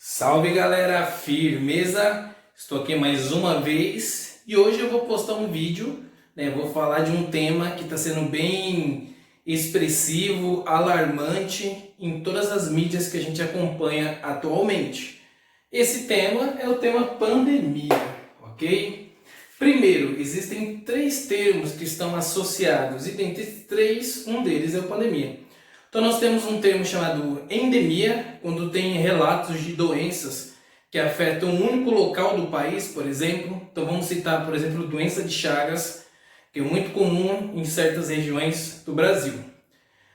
Salve galera, firmeza? Estou aqui mais uma vez e hoje eu vou postar um vídeo, vou falar de um tema que está sendo bem expressivo, alarmante em todas as mídias que a gente acompanha atualmente. Esse tema é o tema pandemia, ok? Primeiro, existem três termos que estão associados e dentre esses três, um deles é a pandemia. Então nós temos um termo chamado endemia, quando tem relatos de doenças que afetam um único local do país, por exemplo. Então vamos citar, por exemplo, doença de Chagas, que é muito comum em certas regiões do Brasil.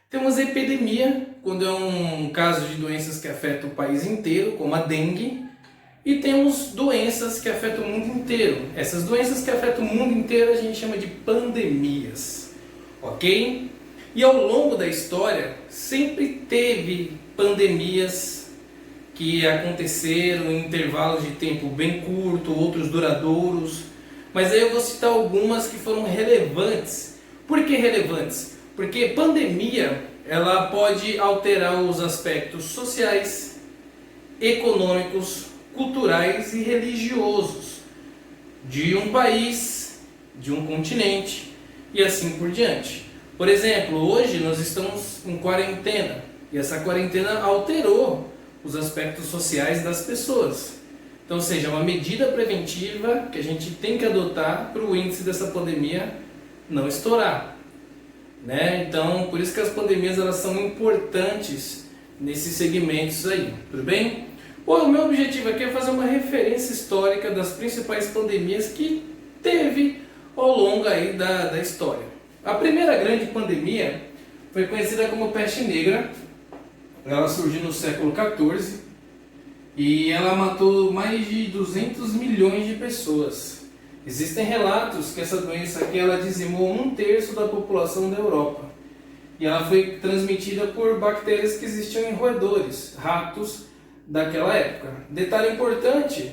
Temos epidemia, quando é um caso de doenças que afetam o país inteiro, como a dengue. E temos doenças que afetam o mundo inteiro. Essas doenças que afetam o mundo inteiro a gente chama de pandemias, ok? E ao longo da história sempre teve pandemias que aconteceram em intervalos de tempo bem curto, outros duradouros. Mas aí eu vou citar algumas que foram relevantes. Por que relevantes? Porque pandemia ela pode alterar os aspectos sociais, econômicos, culturais e religiosos de um país, de um continente e assim por diante. Por exemplo, hoje nós estamos em quarentena e essa quarentena alterou os aspectos sociais das pessoas. Então, ou seja, é uma medida preventiva que a gente tem que adotar para o índice dessa pandemia não estourar, Então, por isso que as pandemias elas são importantes nesses segmentos aí, tudo bem? O meu objetivo aqui é fazer uma referência histórica das principais pandemias que teve ao longo aí da história. A primeira grande pandemia foi conhecida como peste negra. Ela surgiu no século XIV e ela matou mais de 200 milhões de pessoas. Existem relatos que essa doença aqui ela dizimou 1/3 da população da Europa. E ela foi transmitida por bactérias que existiam em roedores, ratos daquela época. Detalhe importante,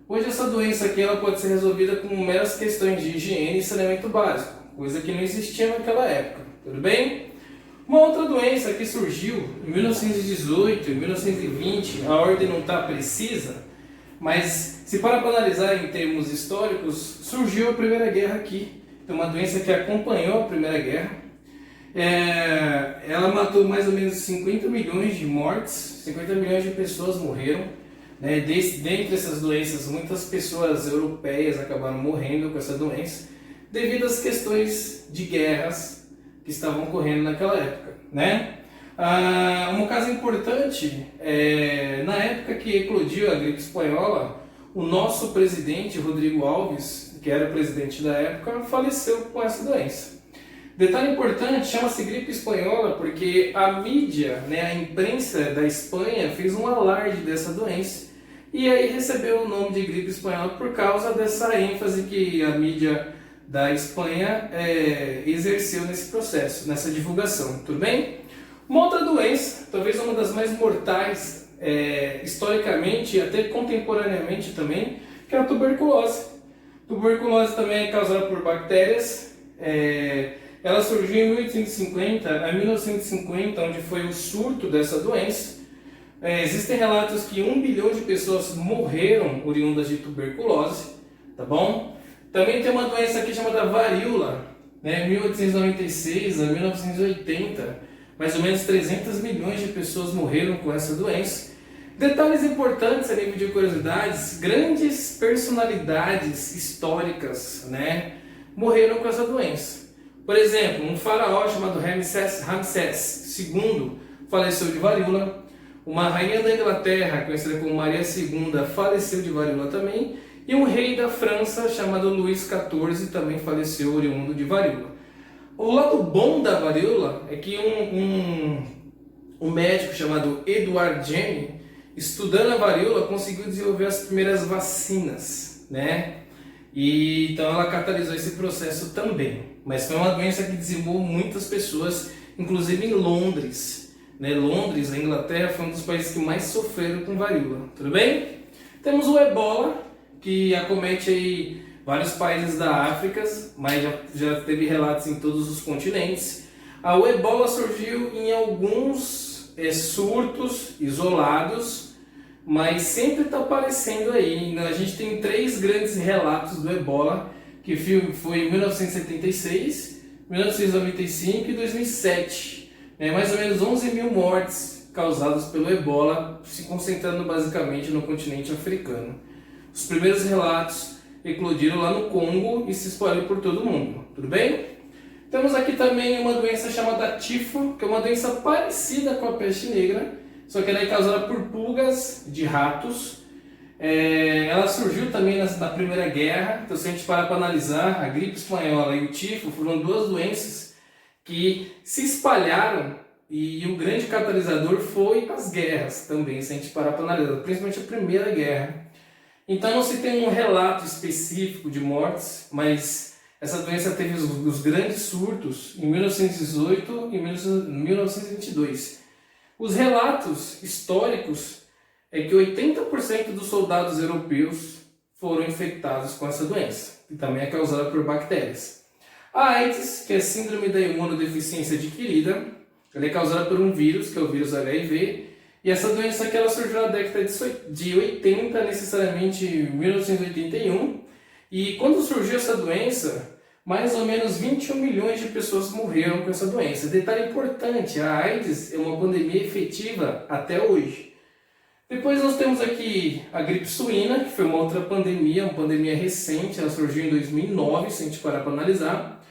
hoje essa doença aqui ela pode ser resolvida com meras questões de higiene e saneamento básico, coisa que não existia naquela época, tudo bem? Uma outra doença que surgiu em 1918, em 1920, a ordem não está precisa, mas se para analisar em termos históricos, surgiu a Primeira Guerra aqui. Então uma doença que acompanhou a Primeira Guerra. Ela matou mais ou menos 50 milhões de mortes, 50 milhões de pessoas morreram. Dentre essas doenças, muitas pessoas europeias acabaram morrendo com essa doença, devido às questões de guerras que estavam ocorrendo naquela época. Um caso importante, na época que eclodiu a gripe espanhola, o nosso presidente, Rodrigo Alves, que era o presidente da época, faleceu com essa doença. Detalhe importante, chama-se gripe espanhola porque a mídia, a imprensa da Espanha fez um alarde dessa doença e aí recebeu o nome de gripe espanhola por causa dessa ênfase que a mídia da Espanha exerceu nesse processo, nessa divulgação, tudo bem? Uma outra doença, talvez uma das mais mortais historicamente e até contemporaneamente também, que é a tuberculose. Tuberculose também é causada por bactérias. Ela surgiu em 1850 a 1950, onde foi o surto dessa doença. Existem relatos que 1 bilhão de pessoas morreram oriundas de tuberculose, tá bom? Também tem uma doença aqui chamada varíola, 1896 a 1980, mais ou menos 300 milhões de pessoas morreram com essa doença. Detalhes importantes a nível de curiosidades, grandes personalidades históricas, morreram com essa doença. Por exemplo, um faraó chamado Ramsés II faleceu de varíola. Uma rainha da Inglaterra, conhecida como Maria II, faleceu de varíola também. E um rei da França, chamado Luís XIV, também faleceu oriundo de varíola. O lado bom da varíola é que um médico chamado Edward Jenner, estudando a varíola, conseguiu desenvolver as primeiras vacinas, E então ela catalisou esse processo também. Mas foi uma doença que dizimou muitas pessoas, inclusive em Londres. Londres, a Inglaterra, foi um dos países que mais sofreram com varíola. Tudo bem? Temos o ebola, que acomete aí vários países da África, mas já teve relatos em todos os continentes. O ebola surgiu em alguns surtos isolados mas sempre está aparecendo aí. A gente tem três grandes relatos do ebola, que foi em 1976, 1995 e 2007. Mais ou menos 11 mil mortes causadas pelo ebola, se concentrando basicamente no continente africano. Os primeiros relatos eclodiram lá no Congo e se espalharam por todo o mundo, tudo bem? Temos aqui também uma doença chamada tifo, que é uma doença parecida com a peste negra, só que ela é causada por pulgas de ratos. Ela surgiu também na Primeira Guerra, então se a gente parar para analisar, a gripe espanhola e o tifo foram duas doenças que se espalharam, e o grande catalisador foi as guerras também, se a gente parar para analisar, principalmente a Primeira Guerra. Então não se tem um relato específico de mortes, mas essa doença teve os grandes surtos em 1918 e 1922. Os relatos históricos é que 80% dos soldados europeus foram infectados com essa doença, que também é causada por bactérias. A AIDS, que é a síndrome da imunodeficiência adquirida, ela é causada por um vírus, que é o vírus HIV, e essa doença aqui ela surgiu na década de 80, necessariamente em 1981, e quando surgiu essa doença, mais ou menos 21 milhões de pessoas morreram com essa doença. Detalhe importante, a AIDS é uma pandemia efetiva até hoje. Depois nós temos aqui a gripe suína, que foi uma outra pandemia, uma pandemia recente, ela surgiu em 2009, se a gente parar para analisar.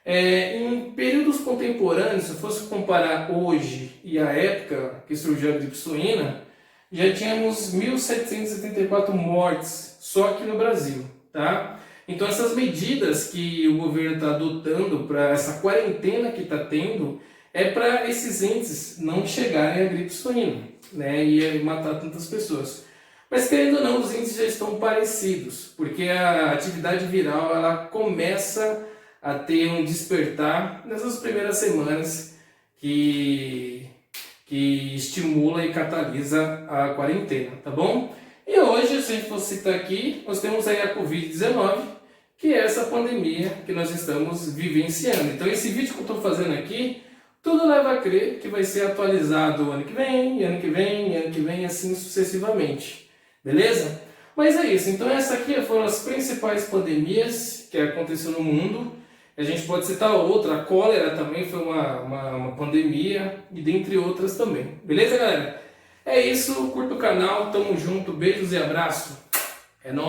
Em períodos contemporâneos, se eu fosse comparar hoje e a época que surgiu a gripe suína, já tínhamos 1.774 mortes só aqui no Brasil, tá? Então essas medidas que o governo está adotando para essa quarentena que está tendo é para esses índices não chegarem à gripe suína, né, e matar tantas pessoas. Mas querendo ou não, os índices já estão parecidos, porque a atividade viral ela começa a ter um despertar nessas primeiras semanas que estimula e catalisa a quarentena, tá bom? E hoje, se a gente for citar aqui, nós temos aí a Covid-19, que é essa pandemia que nós estamos vivenciando. Então esse vídeo que eu estou fazendo aqui, tudo leva a crer que vai ser atualizado ano que vem, ano que vem, ano que vem, assim sucessivamente. Beleza? Mas é isso, então essa aqui foram as principais pandemias que aconteceram no mundo. A gente pode citar outra, a cólera também foi uma pandemia, e dentre outras também. Beleza, galera? É isso, curta o canal, tamo junto, beijos e abraço. É nóis.